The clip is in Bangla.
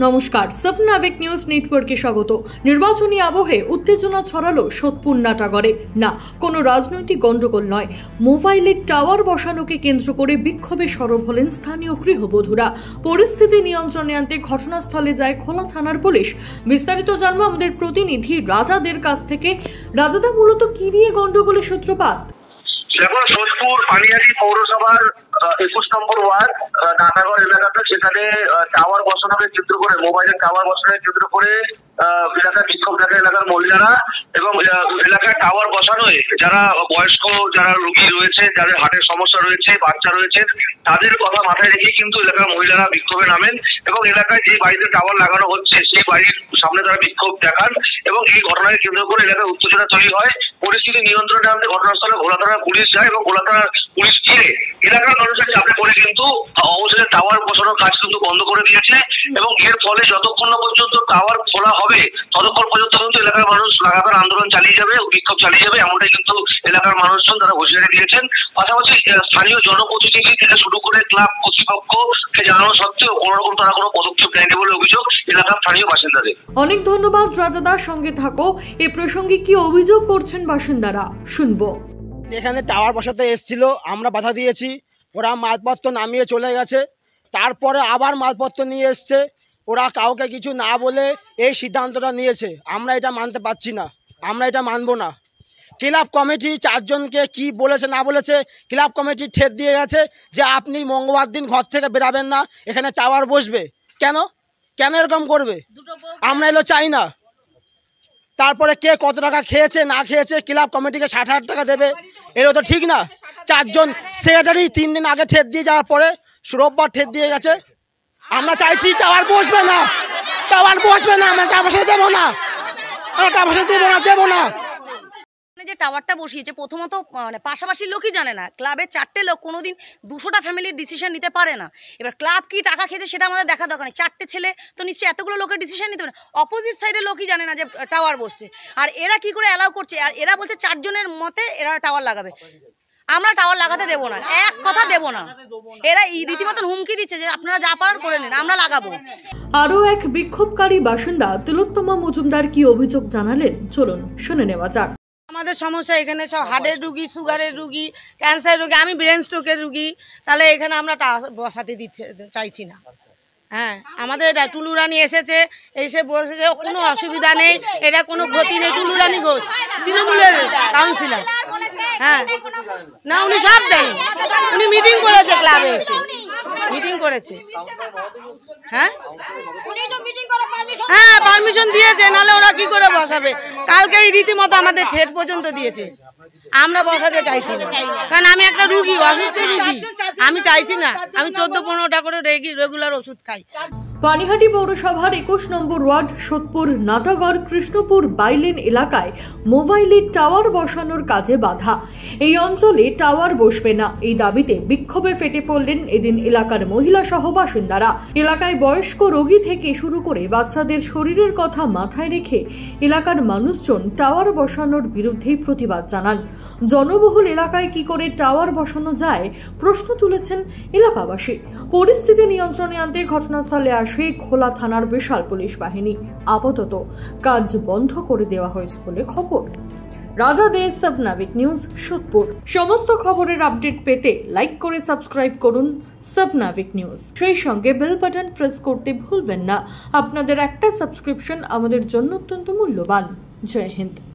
নমস্কার, স্বপ্নাবিক নিউজ নেটওয়ার্কে স্বাগত। নির্বাচনী আবহে উত্তেজনা ছড়ালো সোদপুর নাটাগড়ে। না, কোনো রাজনৈতিক গন্ডগোল নয়, মোবাইলের টাওয়ার বসানোকে কেন্দ্র করে বিক্ষোভে সরব হলেন স্থানীয় গৃহবধূরা। পরিস্থিতি নিয়ন্ত্রণে আনতে ঘটনাস্থলে যায় খোলা থানার পুলিশ। বিস্তারিত জানবো আমাদের প্রতিনিধি রাজাদের কাছ থেকে। রাজাদা, মূলত কি নিয়ে গন্ডগোলের সূত্রপাত? দেখো, সোদপুর পানিহাটি পৌরসভার 21 নম্বর ওয়ার্ড নাটাগড় এলাকাতে, সেখানে টাওয়ার বসানোকে কেন্দ্র করে, মোবাইলের টাওয়ার বসানোকে কেন্দ্র করে এলাকায় বিক্ষোভ দেখে এলাকার মহিলারা। এবং এলাকায় টাওয়ার বসানোয় যারা বয়স্ক, যারা রোগী রয়েছে, যাদের হার্টের সমস্যা রয়েছে, বাচ্চা রয়েছে, তাদের কথা মাথায় রেখে কিন্তু এলাকার মহিলারা বিক্ষোভে নামেন এবং এলাকায় যে বাড়িতে টাওয়ার লাগানো হচ্ছে সেই বাড়ির সামনে তারা বিক্ষোভ দেখান এবং এই ঘটনাকে কেন্দ্র করে এলাকায় উত্তেজনা তৈরি হয়। পরিস্থিতি নিয়ন্ত্রণে আনতে ঘটনাস্থলে ভোলা থানার পুলিশ যায় এবং ভোলা থানার পুলিশ গিয়ে এলাকার মানুষের চাপে পড়ে কিন্তু অবশেষে টাওয়ার বসানোর কাজ কিন্তু বন্ধ করে দিয়েছে। এবং এর ফলে যতক্ষণ না পর্যন্ত টাওয়ার খোলা হবে ততক্ষণ পর্যন্ত কিন্তু এলাকার মানুষ লাগাতার আন্দোলন চালিয়ে যাবে, বিক্ষোভ চালিয়ে যাবে, এমনটাই কিন্তু এলাকার মানুষজন তারা হুঁশিয়ারি দিয়েছেন। পাশাপাশি স্থানীয় জনপ্রতিনিধি থেকে শুরু করে ক্লাব কর্তৃপক্ষকে জানানো সত্ত্বেও কোনো রকম তারা কোনো পদক্ষেপ নেয়নি বলে অভিযোগ এলাকার স্থানীয় বাসিন্দাদের। অনেক ধন্যবাদ রাজাদার, সঙ্গে থাকো। এ প্রসঙ্গে কি অভিযোগ করছেন বাসিন্দারা, শুনবো। এখানে টাওয়ার বসাতে এসেছিল, আমরা বাধা দিয়েছি, ওরা মালপত্র নামিয়ে চলে গেছে। তারপরে আবার মালপত্র নিয়ে এসছে, ওরা কাউকে কিছু না বলে এই সিদ্ধান্তটা নিয়েছে। আমরা এটা মানতে পারছি না, আমরা এটা মানবো না। ক্লাব কমিটি 4 জনকে কি বলেছে না বলেছে, ক্লাব কমিটি ঠেট দিয়ে গেছে যে আপনি মঙ্গলবার দিন ঘর থেকে বেরাবেন না, এখানে টাওয়ার বসবে। কেন কেন এরকম করবে? আমরা এগুলো চাই না। তারপরে কে কত টাকা খেয়েছে না খেয়েছে, ক্লাব কমিটিকে 60,000 টাকা দেবে, এরও তো ঠিক না। 4 জন সেক্রেটারি 3 দিন আগে ঠেট দিয়ে যাওয়ার পরে রোববার ঠেট দিয়ে গেছে। আমরা চাইছি টাওয়ার বসবে না, টাওয়ার বসবে না, আমরা টাকা পয়সা দেবো না, আমরা টাকা পয়সা দেবো না। যে টাওয়ারটা বসিয়েছে, প্রথমত মানে পাশাপাশি লোকই জানে না। ক্লাবের 4টে লোক কোনোদিন 200টা ফ্যামিলির ডিসিশন নিতে পারে না। এবার ক্লাব কি টাকা খেয়েছে সেটা আমাদের দেখা দরকার নেই। 4টে ছেলে তো নিশ্চয়ই এতগুলো লোকের ডিসিশন নিতে পারে না। অপোজিট সাইডের লোকই জানে না যে টাওয়ার বসছে, আর এরা কি করে অ্যালাউ করছে? আর এরা বলছে 4 জনের মতে এরা টাওয়ার লাগাবে। আমরা টাওয়ার লাগাতে দেবো না, এক কথা দেবো না। এরা রীতিমতন হুমকি দিচ্ছে যে আপনারা যা পারেন করে নিন, আমরা লাগাবো। আরও এক বিক্ষোভকারী বাসিন্দা তিলোত্তমা মজুমদার কি অভিযোগ জানালেন, চলুন শুনে নেওয়া যাক। আমাদের সমস্যা এখানে সব হার্টের রুগী, সুগারের রুগী, ক্যান্সার রুগী, আমি ব্রেন স্ট্রোকের রুগী। তাহলে এখানে আমরা বসাতে চাইছি না। হ্যাঁ, আমাদের এটা টুলুরানি এসেছে, এসে বসেছে, কোনো অসুবিধা নেই, এটা কোনো ক্ষতি নেই। টুলুরানি ঘোষ তৃণমূলের কাউন্সিলর। হ্যাঁ, না উনি সব জানেন, উনি মিটিং করেছে, ক্লাবে এসে মিটিং করেছে। হ্যাঁ হ্যাঁ, পারমিশন দিয়েছে, নাহলে ওরা কি করে বসাবে? কালকে এই রীতিমতো আমাদের ঠেট পর্যন্ত দিয়েছে। আমরা বসাতে চাইছি না, কারণ আমি একটা রুগী, অসুস্থ রুগী, আমি চাইছি না। আমি 14-15টা করে রেগুলার ওষুধ খাই। পানিহাটি পৌরসভার 21 নম্বর ওয়ার্ড সোদপুর নাটাগড় কৃষ্ণপুর বাইলেন এলাকায় মোবাইলের টাওয়ার বসানোর কাজে বাধা। এই অঞ্চলে টাওয়ার বসবে না, এই দাবিতে বিক্ষোভে ফেটে পড়লেন এদিন এলাকার মহিলা সহ বাসিন্দারা। এলাকায় বয়স্ক রোগী থেকে শুরু করে বাচ্চাদের শরীরের কথা মাথায় রেখে এলাকার মানুষজন টাওয়ার বসানোর বিরুদ্ধেই প্রতিবাদ জানান। জনবহুল এলাকায় কি করে টাওয়ার বসানো যায় প্রশ্ন তুলেছেন এলাকাবাসী। পরিস্থিতি নিয়ন্ত্রণে আনতে ঘটনাস্থলে আসে খোলা থানার বিশাল পুলিশ বাহিনী। আপাতত কাজ বন্ধ করে দেওয়া হয়েছে বলে খবর। রাজাদের স্বপ্নাবিক নিউজ সোদপুর। সমস্ত খবরের আপডেট পেতে লাইক করে সাবস্ক্রাইব করুন স্বপ্নাবিক নিউজ। সেই সঙ্গে বেল বাটন প্রেস করতে ভুলবেন না। আপনাদের একটা সাবস্ক্রিপশন আমাদের জন্য অত্যন্ত মূল্যবান। জয় হিন্দ।